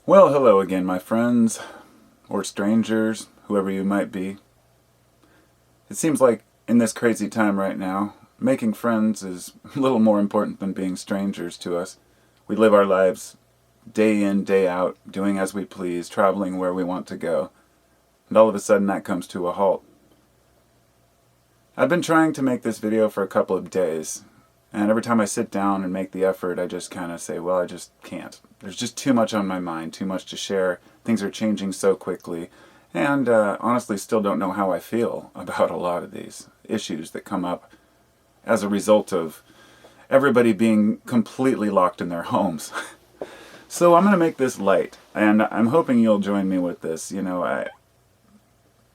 Well, hello again, my friends, or strangers, whoever you might be. It seems like in this crazy time right now, making friends is a little more important than being strangers to us. We live our lives day in, day out, doing as we please, traveling where we want to go. And all of a sudden that comes to a halt. I've been trying to make this video for a couple of days, and every time I sit down and make the effort, I just kind of say, well, I just can't. There's just too much on my mind, too much to share. Things are changing so quickly. And honestly, still don't know how I feel about a lot of these issues that come up as a result of everybody being completely locked in their homes. So I'm going to make this light, and I'm hoping you'll join me with this.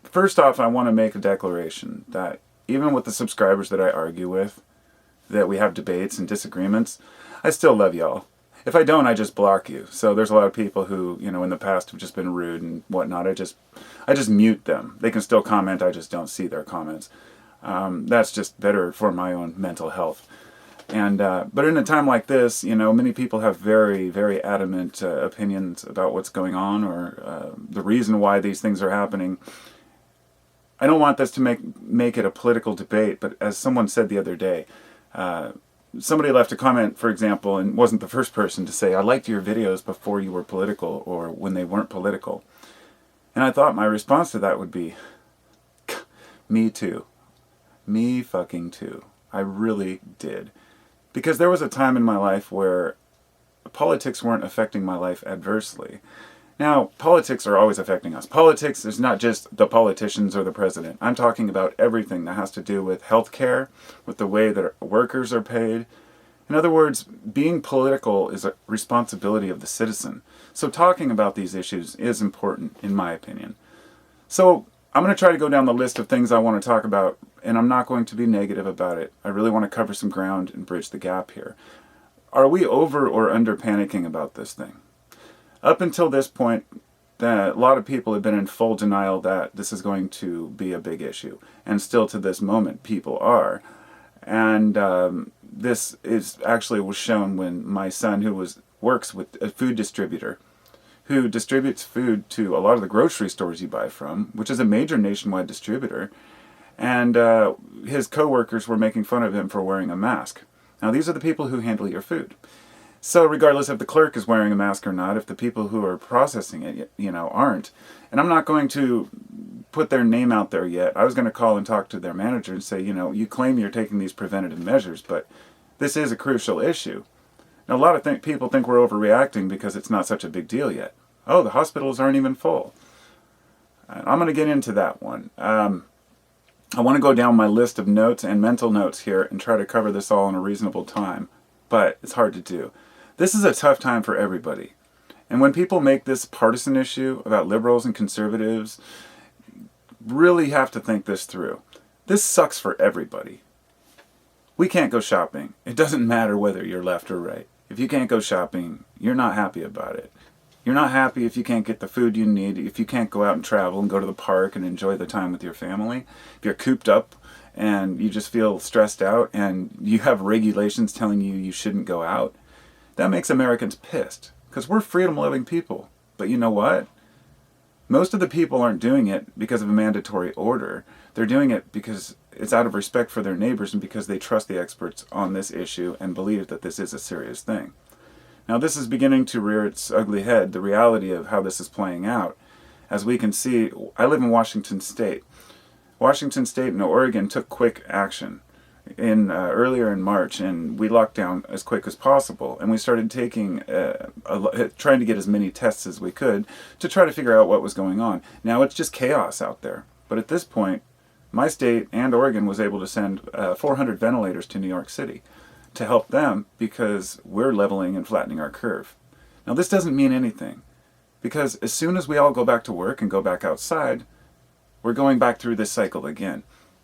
First off, I want to make a declaration that even with the subscribers that I argue with, that we have debates and disagreements, I still love y'all. If I don't, I just block you. So there's a lot of people who, in the past have just been rude and whatnot. I just mute them. They can still comment, I just don't see their comments. That's just better for my own mental health. And but in a time like this, many people have very, very adamant opinions about what's going on or the reason why these things are happening. I don't want this to make it a political debate, but as someone said the other day, somebody left a comment, for example, and wasn't the first person to say, I liked your videos before you were political or when they weren't political. And I thought my response to that would be, me too. Me fucking too. I really did. Because there was a time in my life where politics weren't affecting my life adversely. Now, politics are always affecting us. Politics is not just the politicians or the president. I'm talking about everything that has to do with healthcare, with the way that workers are paid. In other words, being political is a responsibility of the citizen. So talking about these issues is important, in my opinion. So I'm going to try to go down the list of things I want to talk about, and I'm not going to be negative about it. I really want to cover some ground and bridge the gap here. Are we over or under panicking about this thing? Up until this point, a lot of people have been in full denial that this is going to be a big issue. And still to this moment, people are. And this was shown when my son, who works with a food distributor, who distributes food to a lot of the grocery stores you buy from, which is a major nationwide distributor, and his co-workers were making fun of him for wearing a mask. Now, these are the people who handle your food. So regardless if the clerk is wearing a mask or not, if the people who are processing it, aren't, and I'm not going to put their name out there yet. I was going to call and talk to their manager and say, you claim you're taking these preventative measures, but this is a crucial issue. Now, a lot of people think we're overreacting because it's not such a big deal yet. Oh, the hospitals aren't even full. I'm going to get into that one. I want to go down my list of notes and mental notes here and try to cover this all in a reasonable time, but it's hard to do. This is a tough time for everybody. And when people make this partisan issue about liberals and conservatives, really have to think this through. This sucks for everybody. We can't go shopping. It doesn't matter whether you're left or right. If you can't go shopping, you're not happy about it. You're not happy if you can't get the food you need, if you can't go out and travel and go to the park and enjoy the time with your family, if you're cooped up and you just feel stressed out and you have regulations telling you shouldn't go out. That makes Americans pissed, because we're freedom-loving people. But you know what? Most of the people aren't doing it because of a mandatory order. They're doing it because it's out of respect for their neighbors and because they trust the experts on this issue and believe that this is a serious thing. Now, this is beginning to rear its ugly head, the reality of how this is playing out. As we can see, I live in Washington State. Washington State and Oregon took quick action earlier in March, and we locked down as quick as possible, and we started trying to get as many tests as we could to try to figure out what was going on. Now it's just chaos out there, but at this point, my state and Oregon was able to send 400 ventilators to New York City to help them because we're leveling and flattening our curve. Now this doesn't mean anything, because as soon as we all go back to work and go back outside, we're going back through this cycle again.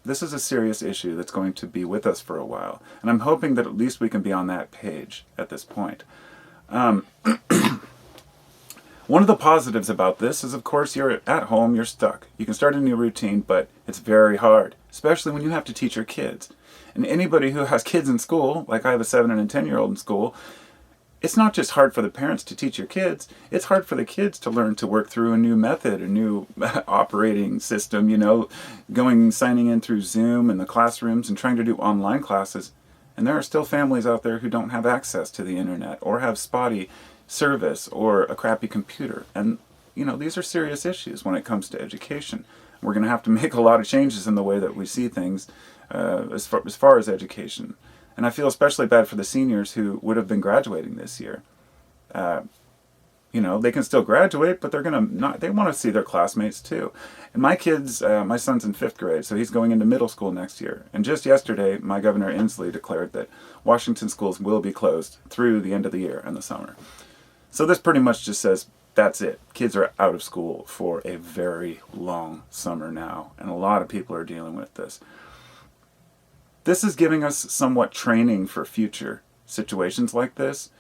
This is a serious issue that's going to be with us for a while, and I'm hoping that at least we can be on that page at this point. One of the positives about this is, of course, you're at home, you're stuck. You can start a new routine, but it's very hard, especially when you have to teach your kids. And anybody who has kids in school, like I have a 7 and a 10-year-old in school, it's not just hard for the parents to teach your kids, it's hard for the kids to learn to work through a new method, a new operating system, signing in through Zoom and the classrooms and trying to do online classes. And there are still families out there who don't have access to the internet or have spotty service or a crappy computer. And, these are serious issues when it comes to education. We're going to have to make a lot of changes in the way that we see things as far as education. And I feel especially bad for the seniors who would have been graduating this year. They can still graduate, but they want to see their classmates too. And my son's in 5th grade, so he's going into middle school next year. And just yesterday, my Governor Inslee declared that Washington schools will be closed through the end of the year and the summer. So this pretty much just says, that's it. Kids are out of school for a very long summer now, and a lot of people are dealing with this. This is giving us somewhat training for future situations like this.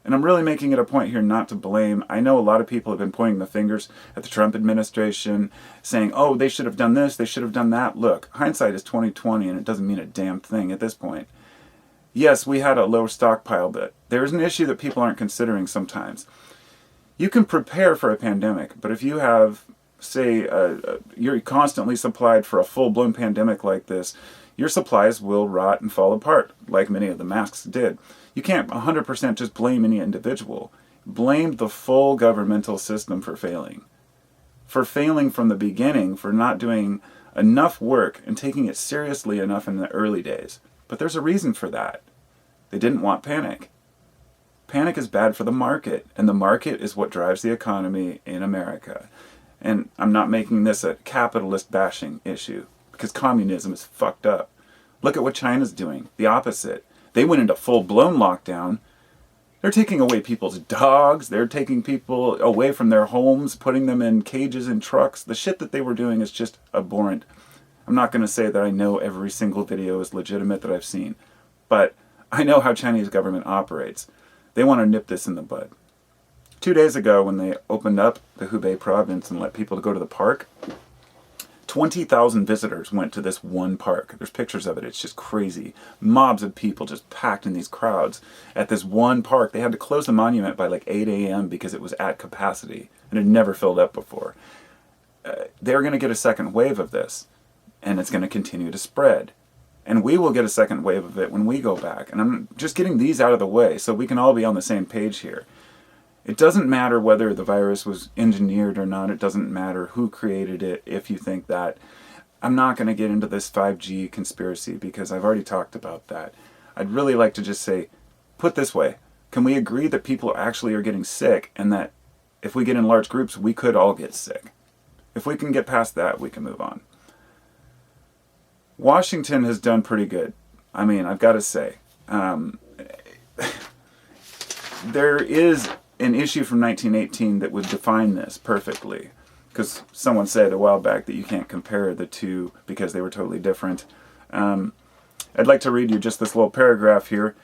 And I'm really making it a point here not to blame. I know a lot of people have been pointing the fingers at the Trump administration, saying, oh, they should have done this, they should have done that. Look, hindsight is 20/20, and it doesn't mean a damn thing at this point. Yes, we had a low stockpile, but there's an issue that people aren't considering sometimes. You can prepare for a pandemic, but if you have, say, you're constantly supplied for a full-blown pandemic like this, your supplies will rot and fall apart, like many of the masks did. You can't 100% just blame any individual. Blame the full governmental system for failing. For failing from the beginning, for not doing enough work and taking it seriously enough in the early days. But there's a reason for that. They didn't want panic. Panic is bad for the market, and the market is what drives the economy in America. And I'm not making this a capitalist bashing issue, because communism is fucked up. Look at what China's doing, the opposite. They went into full-blown lockdown. They're taking away people's dogs, they're taking people away from their homes, putting them in cages and trucks. The shit that they were doing is just abhorrent. I'm not going to say that I know every single video is legitimate that I've seen, but I know how Chinese government operates. They want to nip this in the bud. 2 days ago, when they opened up the Hubei province and let people go to the park, 20,000 visitors went to this one park. There's pictures of it. It's just crazy. Mobs of people just packed in these crowds at this one park. They had to close the monument by like 8 a.m. because it was at capacity and it never filled up before. They're going to get a second wave of this, and it's going to continue to spread. And we will get a second wave of it when we go back. And I'm just getting these out of the way so we can all be on the same page here. It doesn't matter whether the virus was engineered or not. It doesn't matter who created it, if you think that. I'm not going to get into this 5G conspiracy because I've already talked about that. I'd really like to just say, put this way, can we agree that people actually are getting sick and that if we get in large groups, we could all get sick? If we can get past that, we can move on. Washington has done pretty good. I mean, I've got to say. There is an issue from 1918 that would define this perfectly. Because someone said a while back that you can't compare the two because they were totally different. I'd like to read you just this little paragraph here.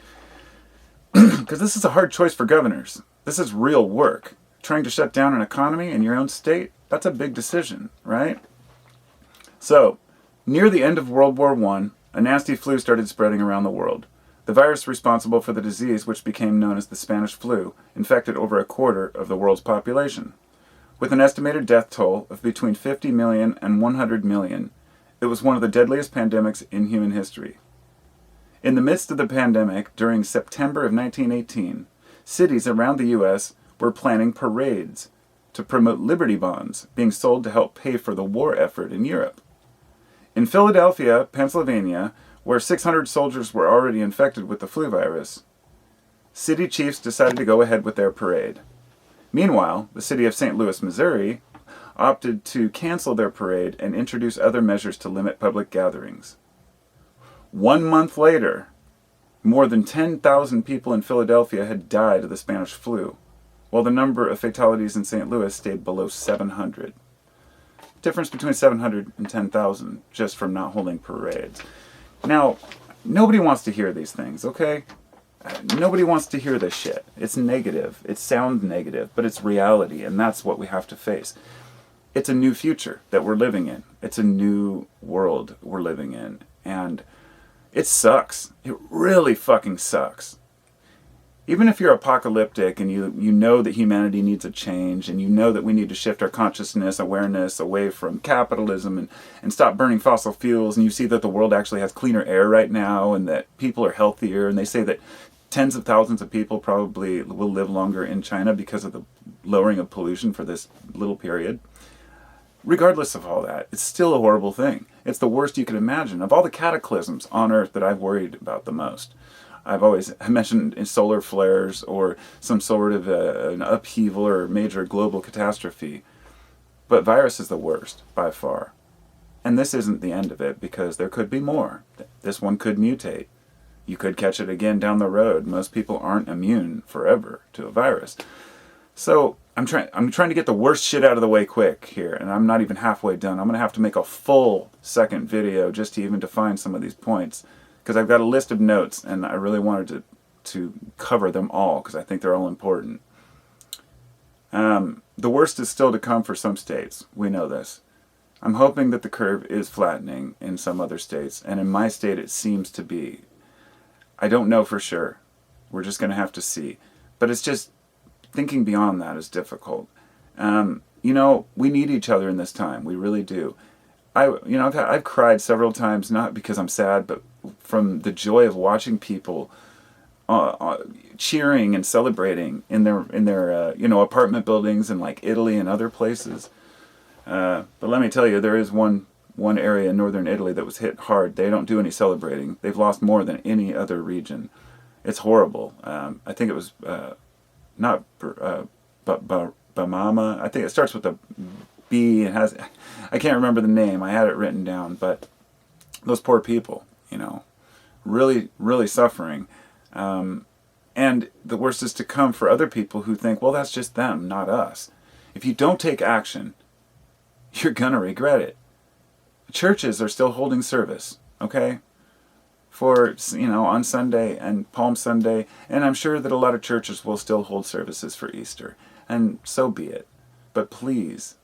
Because this is a hard choice for governors. This is real work. Trying to shut down an economy in your own state, that's a big decision, right? So, near the end of World War I, a nasty flu started spreading around the world. The virus responsible for the disease, which became known as the Spanish flu, infected over a quarter of the world's population. With an estimated death toll of between 50 million and 100 million, it was one of the deadliest pandemics in human history. In the midst of the pandemic, during September of 1918, cities around the U.S. were planning parades to promote Liberty Bonds being sold to help pay for the war effort in Europe. In Philadelphia, Pennsylvania, where 600 soldiers were already infected with the flu virus, city chiefs decided to go ahead with their parade. Meanwhile, the city of St. Louis, Missouri, opted to cancel their parade and introduce other measures to limit public gatherings. 1 month later, more than 10,000 people in Philadelphia had died of the Spanish flu, while the number of fatalities in St. Louis stayed below 700. Difference between 700 and 10,000 just from not holding parades. Now, nobody wants to hear these things, okay? Nobody wants to hear this shit. It's negative. It sounds negative, but it's reality, and that's what we have to face. It's a new future that we're living in. It's a new world we're living in, and it sucks. It really fucking sucks. Even if you're apocalyptic and you know that humanity needs a change, and you know that we need to shift our consciousness, awareness away from capitalism and stop burning fossil fuels, and you see that the world actually has cleaner air right now and that people are healthier, and they say that tens of thousands of people probably will live longer in China because of the lowering of pollution for this little period. Regardless of all that, it's still a horrible thing. It's the worst you could imagine. Of all the cataclysms on Earth that I've worried about the most, I've always mentioned in solar flares or some sort of an upheaval or major global catastrophe. But virus is the worst, by far. And this isn't the end of it, because there could be more. This one could mutate. You could catch it again down the road. Most people aren't immune forever to a virus. So I'm trying to get the worst shit out of the way quick here, and I'm not even halfway done. I'm going to have to make a full second video just to even define some of these points, because I've got a list of notes, and I really wanted to cover them all, because I think they're all important. The worst is still to come for some states. We know this. I'm hoping that the curve is flattening in some other states, and in my state it seems to be. I don't know for sure. We're just going to have to see. But it's just, thinking beyond that is difficult. We need each other in this time. We really do. I've cried several times, not because I'm sad, but from the joy of watching people cheering and celebrating in their apartment buildings in like Italy and other places. But let me tell you, there is one area in northern Italy that was hit hard. They don't do any celebrating. They've lost more than any other region. It's horrible. I think it was not Bamama. I think it starts with a B. I can't remember the name. I had it written down, but those poor people, really, really suffering. And the worst is to come for other people who think, well, that's just them, not us. If you don't take action, you're gonna regret it. Churches are still holding service, okay? For, on Sunday and Palm Sunday, and I'm sure that a lot of churches will still hold services for Easter, and so be it. But please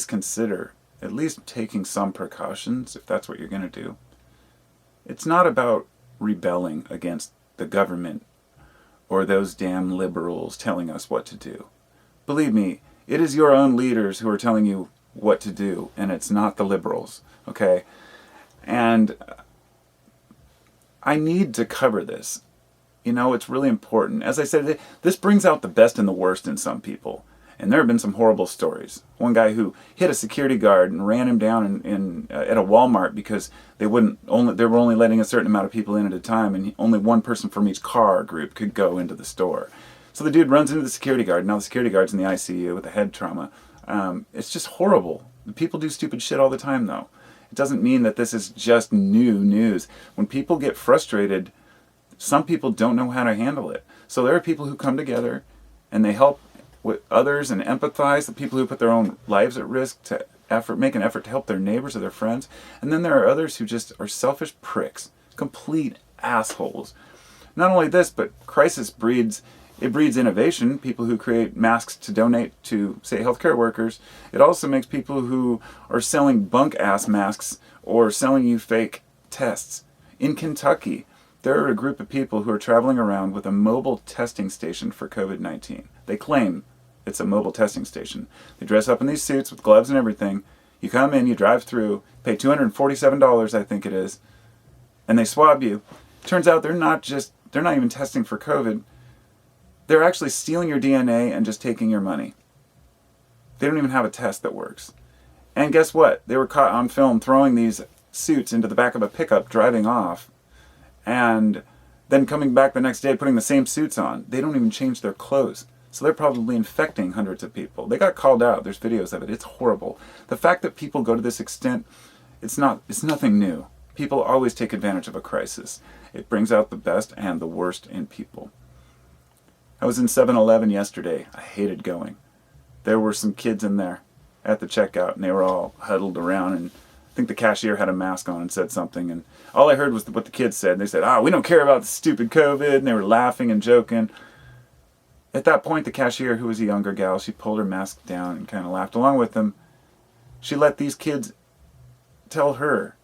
consider at least taking some precautions if that's what you're going to do. It's not about rebelling against the government or those damn liberals telling us what to do. Believe me, it is your own leaders who are telling you what to do, and it's not the liberals, okay? And I need to cover this. It's really important. As I said, this brings out the best and the worst in some people. And there have been some horrible stories. One guy who hit a security guard and ran him down at a Walmart because they were only letting a certain amount of people in at a time, and only one person from each car group could go into the store. So the dude runs into the security guard. Now the security guard's in the ICU with a head trauma. It's just horrible. People do stupid shit all the time, though. It doesn't mean that this is just new news. When people get frustrated, some people don't know how to handle it. So there are people who come together and they help with others and empathize, the people who put their own lives at risk to make an effort to help their neighbors or their friends. And then there are others who just are selfish pricks, complete assholes. Not only this, but crisis breeds innovation, people who create masks to donate to, say, healthcare workers. It also makes people who are selling bunk-ass masks or selling you fake tests. In Kentucky, there are a group of people who are traveling around with a mobile testing station for COVID-19. They claim it's a mobile testing station. They dress up in these suits with gloves and everything. You come in, you drive through, pay $247, I think it is, and they swab you. Turns out they're not even testing for COVID. They're actually stealing your DNA and just taking your money. They don't even have a test that works. And guess what? They were caught on film throwing these suits into the back of a pickup, driving off, and then coming back the next day putting the same suits on. They don't even change their clothes. So they're probably infecting hundreds of people. They got called out. There's videos of it. It's horrible. The fact that people go to this extent, it's nothing new. People always take advantage of a crisis. It brings out the best and the worst in people. I was in 7-Eleven yesterday. I hated going. There were some kids in there at the checkout, and they were all huddled around, and I think the cashier had a mask on and said something, and all I heard was what the kids said. They said, we don't care about the stupid COVID, and they were laughing and joking. At that point, the cashier, who was a younger gal, she pulled her mask down and kind of laughed along with them. She let these kids tell her,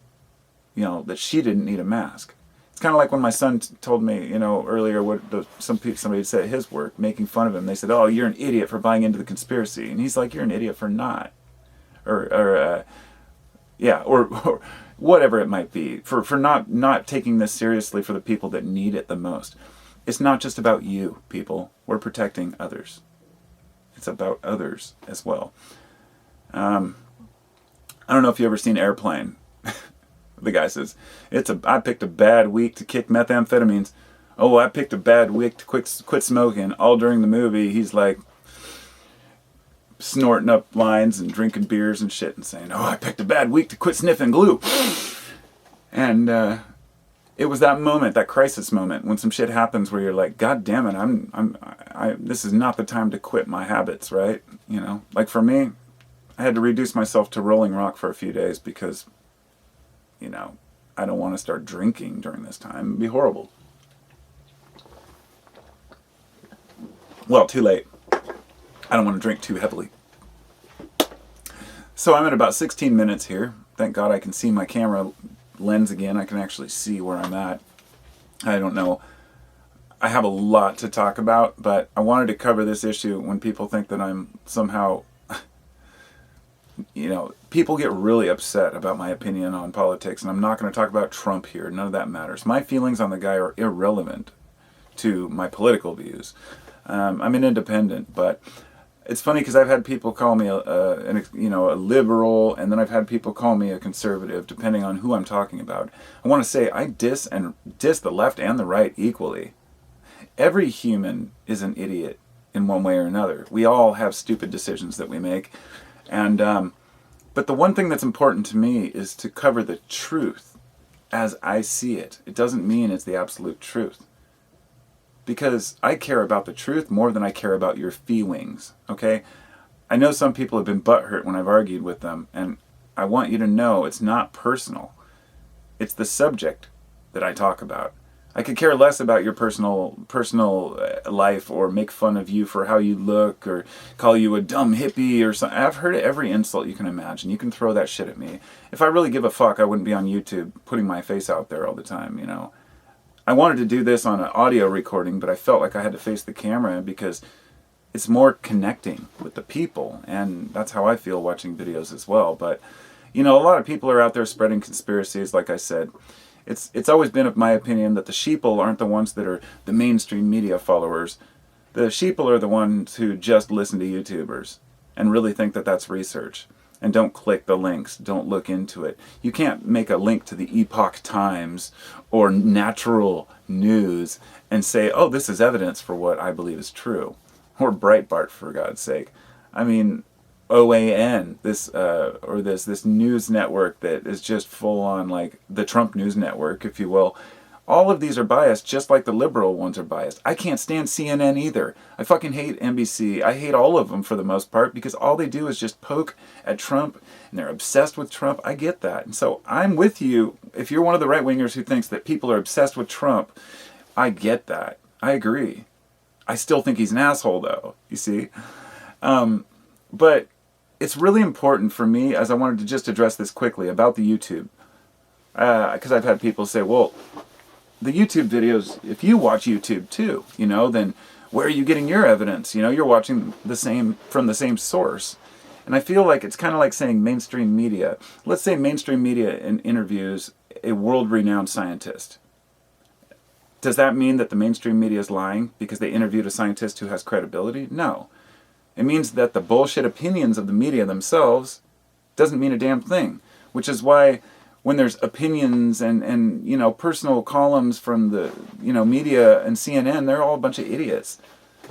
that she didn't need a mask. It's kind of like when my son told me, you know, earlier what somebody said at his work, making fun of him. They said, "Oh, you're an idiot for buying into the conspiracy," and he's like, "You're an idiot for not," or whatever it might be, for not taking this seriously for the people that need it the most. It's not just about you, people. We're protecting others. It's about others as well. I don't know if you've ever seen Airplane. The guy says, I picked a bad week to kick methamphetamines. Oh, I picked a bad week to quit smoking. All during the movie, he's like snorting up lines and drinking beers and shit and saying, "Oh, I picked a bad week to quit sniffing glue." And it was that moment, that crisis moment, when some shit happens where you're like, "God damn it, this is not the time to quit my habits," right? You know, like for me, I had to reduce myself to Rolling Rock for a few days because, you know, I don't want to start drinking during this time. It'd be horrible. Well, too late. I don't want to drink too heavily. So I'm at about 16 minutes here. Thank God I can see my camera lens again. I can actually see where I'm at. I don't know. I have a lot to talk about, but I wanted to cover this issue when people think that I'm somehow, you know, people get really upset about my opinion on politics, and I'm not going to talk about Trump here. None of that matters. My feelings on the guy are irrelevant to my political views. I'm an independent, but it's funny because I've had people call me a liberal, and then I've had people call me a conservative, depending on who I'm talking about. I want to say I diss the left and the right equally. Every human is an idiot in one way or another. We all have stupid decisions that we make, and but the one thing that's important to me is to cover the truth as I see it. It doesn't mean it's the absolute truth, because I care about the truth more than I care about your feelings, okay? I know some people have been butthurt when I've argued with them, and I want you to know it's not personal. It's the subject that I talk about. I could care less about your personal life, or make fun of you for how you look, or call you a dumb hippie or something. I've heard every insult you can imagine. You can throw that shit at me. If I really give a fuck, I wouldn't be on YouTube putting my face out there all the time, you know? I wanted to do this on an audio recording, but I felt like I had to face the camera because it's more connecting with the people, and that's how I feel watching videos as well. But, you know, a lot of people are out there spreading conspiracies, like I said. It's always been of my opinion that the sheeple aren't the ones that are the mainstream media followers. The sheeple are the ones who just listen to YouTubers and really think that that's research. And don't click the links, don't look into it. You can't make a link to the Epoch Times or Natural News and say, "Oh, this is evidence for what I believe is true." Or Breitbart, for God's sake. I mean, OAN, this news network that is just full on like the Trump news network, if you will. All of these are biased, just like the liberal ones are biased. I can't stand CNN either. I fucking hate NBC. I hate all of them for the most part, because all they do is just poke at Trump, and they're obsessed with Trump. I get that. And so I'm with you. If you're one of the right-wingers who thinks that people are obsessed with Trump, I get that. I agree. I still think he's an asshole, though, you see? But it's really important for me, as I wanted to just address this quickly, about the YouTube. Because I've had people say, well, the YouTube videos, if you watch YouTube too, you know, then where are you getting your evidence? You know, you're watching from the same source. And I feel like it's kind of like saying mainstream media. Let's say mainstream media interviews a world-renowned scientist. Does that mean that the mainstream media is lying because they interviewed a scientist who has credibility? No. It means that the bullshit opinions of the media themselves doesn't mean a damn thing. Which is why when there's opinions and you know, personal columns from the, you know, media and CNN, they're all a bunch of idiots.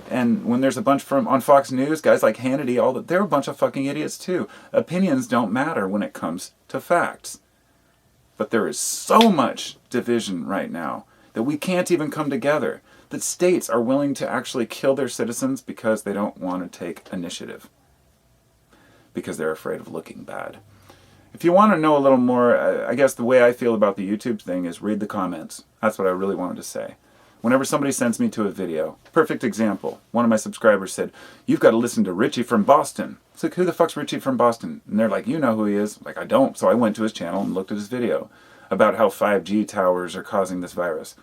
And when there's a bunch on Fox News, guys like Hannity, they're a bunch of fucking idiots too. Opinions don't matter when it comes to facts. But there is so much division right now that we can't even come together. That states are willing to actually kill their citizens because they don't want to take initiative. Because they're afraid of looking bad. If you want to know a little more, I guess the way I feel about the YouTube thing is read the comments. That's what I really wanted to say. Whenever somebody sends me to a video, perfect example, one of my subscribers said, "You've got to listen to Richie from Boston." It's like, who the fuck's Richie from Boston? And they're like, "You know who he is." I'm like, I don't. So I went to his channel and looked at his video. about how 5G towers are causing this virus.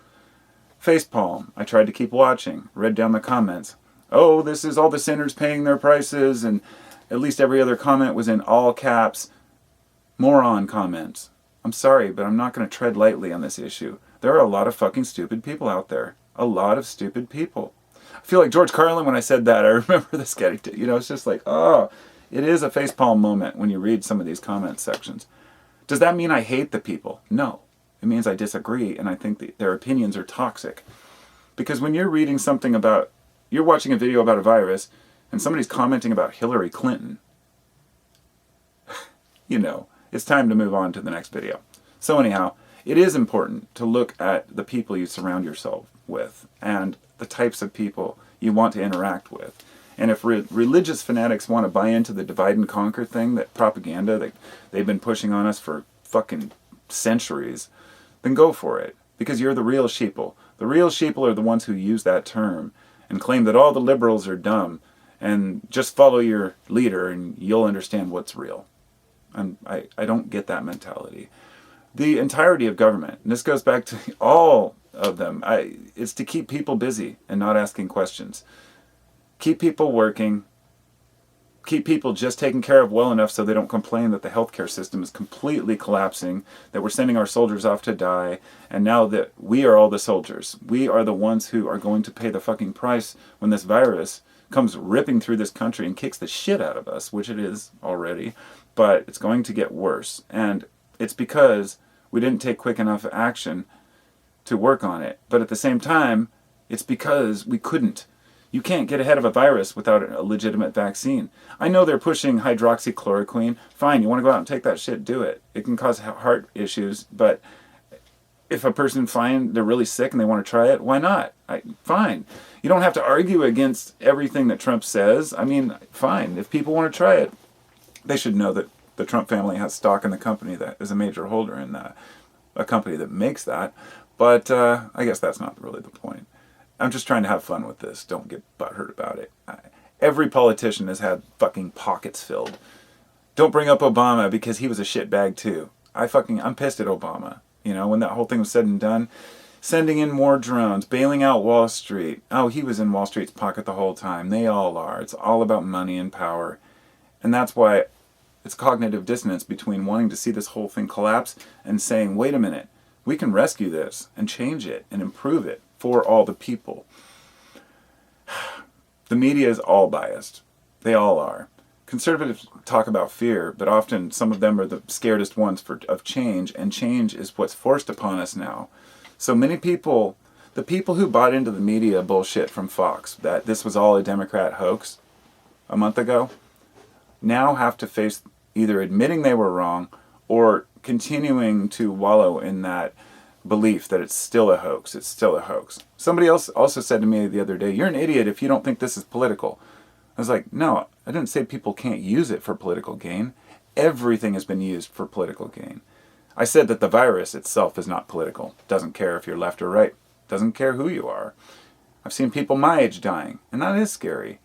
Facepalm. I tried to keep watching, read down the comments. Oh, this is all the sinners paying their prices, and at least every other comment was in all caps. Moron comments. I'm sorry, but I'm not going to tread lightly on this issue. There are a lot of fucking stupid people out there. A lot of stupid people. I feel like George Carlin when I said that. I remember this getting to, it's just like, oh, it is a facepalm moment when you read some of these comment sections. Does that mean I hate the people? No. It means I disagree, and I think their opinions are toxic. Because when you're reading something about, you're watching a video about a virus, and somebody's commenting about Hillary Clinton, it's time to move on to the next video. So anyhow, it is important to look at the people you surround yourself with, and the types of people you want to interact with. And if religious fanatics want to buy into the divide and conquer thing, that propaganda that they've been pushing on us for fucking centuries, then go for it. Because you're the real sheeple. The real sheeple are the ones who use that term and claim that all the liberals are dumb, and just follow your leader and you'll understand what's real. And I don't get that mentality. The entirety of government, and this goes back to all of them, it's to keep people busy and not asking questions. Keep people working. Keep people just taken care of well enough so they don't complain that the healthcare system is completely collapsing, that we're sending our soldiers off to die, and now that we are all the soldiers. We are the ones who are going to pay the fucking price when this virus comes ripping through this country and kicks the shit out of us, which it is already, but it's going to get worse. And it's because we didn't take quick enough action to work on it. But at the same time, it's because we couldn't. You can't get ahead of a virus without a legitimate vaccine. I know they're pushing hydroxychloroquine. Fine, you want to go out and take that shit, do it. It can cause heart issues, but if a person finds they're really sick and they want to try it, why not? Fine. You don't have to argue against everything that Trump says. I mean, fine. If people want to try it, they should know that the Trump family has stock in the company that is a major holder in that, a company that makes that. But I guess that's not really the point. I'm just trying to have fun with this. Don't get butthurt about it. Every politician has had fucking pockets filled. Don't bring up Obama because he was a shitbag too. I'm pissed at Obama. When that whole thing was said and done, sending in more drones, bailing out Wall Street. Oh, he was in Wall Street's pocket the whole time. They all are. It's all about money and power. And that's why it's cognitive dissonance between wanting to see this whole thing collapse and saying, wait a minute, we can rescue this and change it and improve it for all the people. The media is all biased. They all are. Conservatives talk about fear, but often some of them are the scaredest ones of change, and change is what's forced upon us now. So many people, the people who bought into the media bullshit from Fox, that this was all a Democrat hoax a month ago, now have to face either admitting they were wrong or continuing to wallow in that belief that it's still a hoax. It's still a hoax. Somebody else also said to me the other day, you're an idiot if you don't think this is political. I was like, no, I didn't say people can't use it for political gain. Everything has been used for political gain. I said that the virus itself is not political. Doesn't care if you're left or right. Doesn't care who you are. I've seen people my age dying, and that is scary,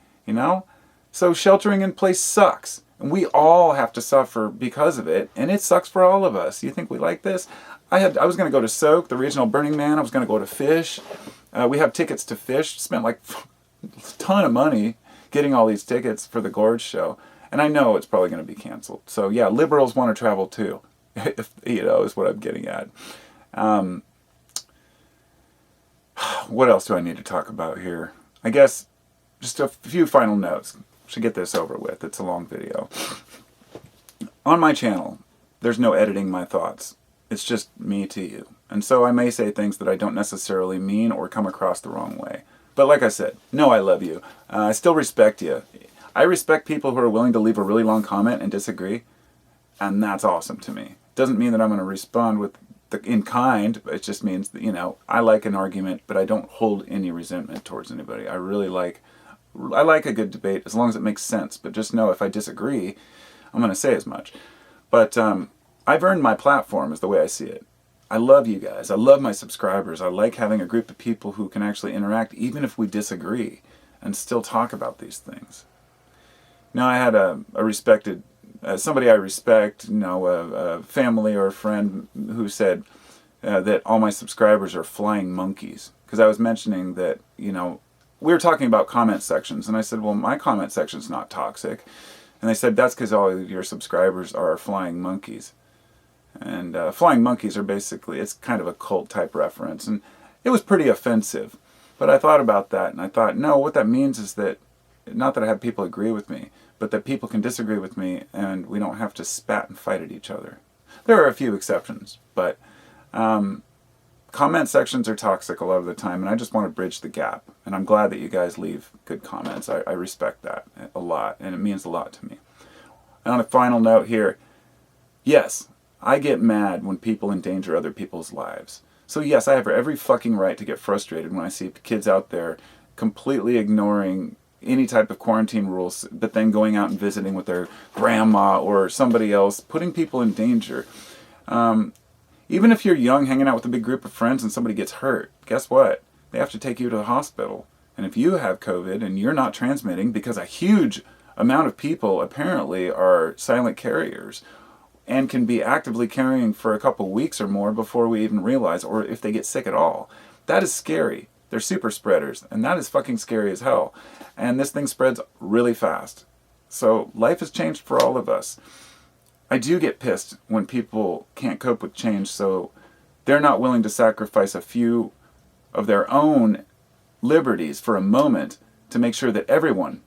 So sheltering in place sucks. And we all have to suffer because of it, and it sucks for all of us. You think we like this? I was going to go to Soak, the regional Burning Man. I was going to go to Fish. We have tickets to Fish. Spent like a ton of money getting all these tickets for the Gorge show. And I know it's probably going to be canceled. So yeah, liberals want to travel too, is what I'm getting at. What else do I need to talk about here? I guess just a few final notes. Should get this over with. It's a long video. On my channel, there's no editing my thoughts. It's just me to you. And so I may say things that I don't necessarily mean or come across the wrong way. But like I said, no, I love you. I still respect you. I respect people who are willing to leave a really long comment and disagree. And that's awesome to me. Doesn't mean that I'm going to respond in kind. It just means that, I like an argument, but I don't hold any resentment towards anybody. I like a good debate as long as it makes sense. But just know if I disagree, I'm going to say as much. But I've earned my platform is the way I see it. I love you guys. I love my subscribers. I like having a group of people who can actually interact even if we disagree and still talk about these things. Now I had a respected somebody I respect, a family or a friend who said that all my subscribers are flying monkeys. Because I was mentioning that, we were talking about comment sections, and I said, well, my comment section's not toxic. And they said, that's because all of your subscribers are flying monkeys. And flying monkeys are basically, it's kind of a cult type reference. And it was pretty offensive. But I thought about that, and I thought, no, what that means is that, not that I have people agree with me, but that people can disagree with me, and we don't have to spat and fight at each other. There are a few exceptions, but comment sections are toxic a lot of the time, and I just want to bridge the gap. And I'm glad that you guys leave good comments. I respect that a lot, and it means a lot to me. And on a final note here, yes, I get mad when people endanger other people's lives. So yes, I have every fucking right to get frustrated when I see kids out there completely ignoring any type of quarantine rules, but then going out and visiting with their grandma or somebody else, putting people in danger. Even if you're young, hanging out with a big group of friends and somebody gets hurt, guess what? They have to take you to the hospital. And if you have COVID and you're not transmitting, because a huge amount of people apparently are silent carriers and can be actively carrying for a couple weeks or more before we even realize, or if they get sick at all, that is scary. They're super spreaders, and that is fucking scary as hell. And this thing spreads really fast. So life has changed for all of us. I do get pissed when people can't cope with change, so they're not willing to sacrifice a few of their own liberties for a moment to make sure that everyone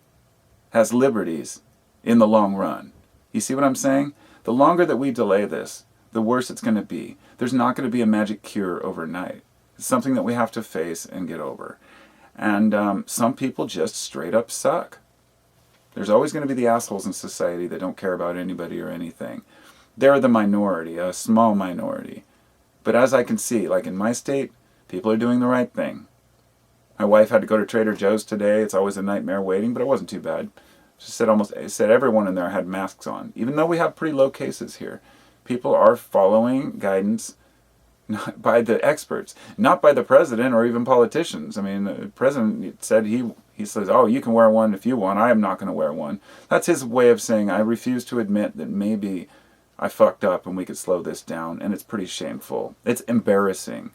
has liberties in the long run. You see what I'm saying? The longer that we delay this, the worse it's going to be. There's not going to be a magic cure overnight. It's something that we have to face and get over. And some people just straight up suck. There's always going to be the assholes in society that don't care about anybody or anything. They're the minority, a small minority. But as I can see, like in my state, people are doing the right thing. My wife had to go to Trader Joe's today. It's always a nightmare waiting, but it wasn't too bad. She said everyone in there had masks on, even though we have pretty low cases here. People are following guidance not by the experts, not by the president or even politicians. I mean, the president said he says, oh, you can wear one if you want. I am not going to wear one. That's his way of saying, I refuse to admit that maybe I fucked up and we could slow this down. And it's pretty shameful. It's embarrassing.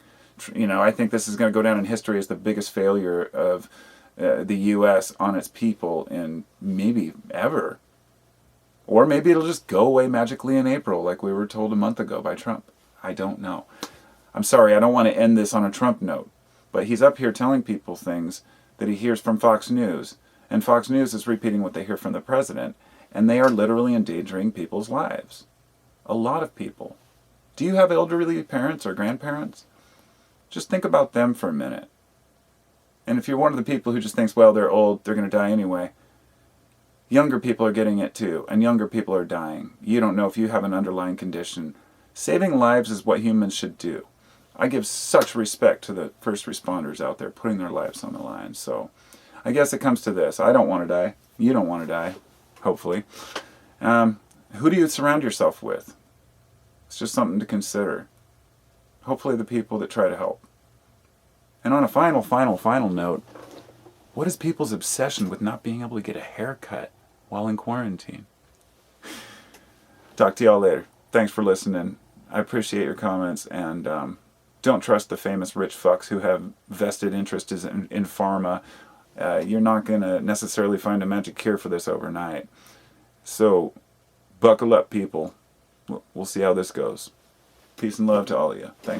I think this is going to go down in history as the biggest failure of the U.S. on its people in maybe ever. Or maybe it'll just go away magically in April like we were told a month ago by Trump. I don't know. I'm sorry, I don't want to end this on a Trump note, but he's up here telling people things that he hears from Fox News, and Fox News is repeating what they hear from the president, and they are literally endangering people's lives. A lot of people. Do you have elderly parents or grandparents? Just think about them for a minute. And if you're one of the people who just thinks, well, they're old, they're going to die anyway, younger people are getting it too, and younger people are dying. You don't know if you have an underlying condition. Saving lives is what humans should do. I give such respect to the first responders out there putting their lives on the line. So I guess it comes to this. I don't want to die. You don't want to die, hopefully. Who do you surround yourself with? It's just something to consider. Hopefully the people that try to help. And on a final note, what is people's obsession with not being able to get a haircut while in quarantine? Talk to y'all later. Thanks for listening. I appreciate your comments, and don't trust the famous rich fucks who have vested interests in pharma. You're not going to necessarily find a magic cure for this overnight. So, buckle up, people. We'll see how this goes. Peace and love to all of you. Thanks.